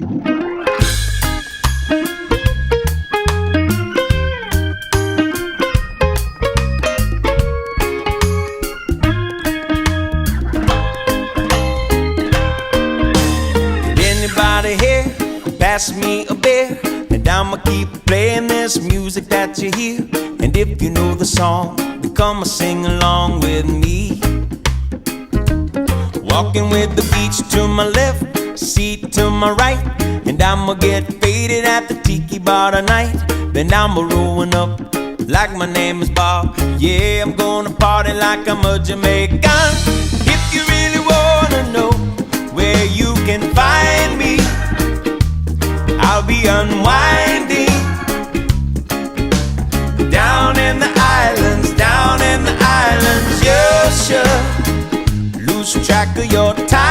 Anybody here? Pass me a beer, and I'ma keep playing this music that you hear. And if you know the song, then come and sing along with me. Walking with the beach to my left, seat to my right, and I'ma get faded at the tiki bar tonight. Then I'ma rolling up like my name is Bob. Yeah, I'm gonna party like I'm a Jamaican. If you really wanna know where you can find me, I'll be unwinding down in the islands, down in the islands. You should lose track of your